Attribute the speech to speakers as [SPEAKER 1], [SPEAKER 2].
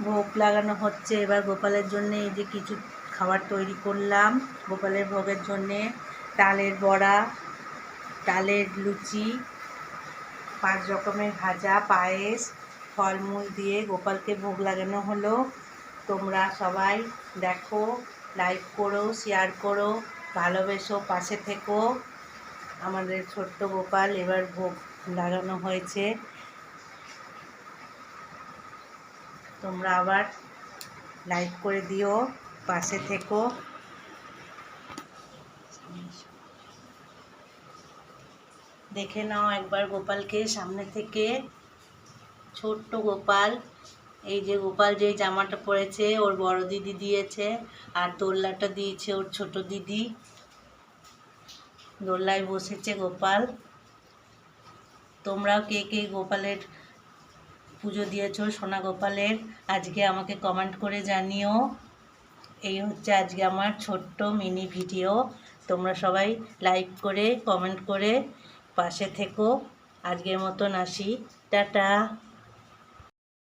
[SPEAKER 1] ভোগ লাগানো হচ্ছে। এবার গোপালের জন্যে এই যে কিছু খাবার তৈরি করলাম গোপালের ভোগের জন্যে। তালের বড়া, তালের লুচি, 5 রকমের ভাজা, পায়েস, ফলমূল দিয়ে গোপালকে ভোগ লাগানো হলো। তোমরা সবাই দেখো, লাইক করো, শেয়ার করো, ভালোবেসো, পাশে থেকো। আমাদের ছোট্ট গোপাল এবার ভোগ লাগানো হয়েছে। তোমরা আবার লাইক করে দিও, পাশে থেকো। দেখে নাও একবার গোপালকে সামনে থেকে। ছোট্ট গোপাল, এই যে গোপাল যে জামাটা পরেছে ওর বড় দিদি দিয়েছে, আর দোলনাটা দিয়েছে ওর ছোট দিদি। দোলনায় বসেছে গোপাল। তোমরাও কে কে গোপালের পুজো দিয়েছো সোনা গোপালের, আজকে আমাকে কমেন্ট করে জানিও। এই হচ্ছে আজকে আমার ছোট্ট মিনি ভিডিও। তোমরা সবাই লাইক করে কমেন্ট করে পাশে থেকো। আজকের মতন আসি, টাটা।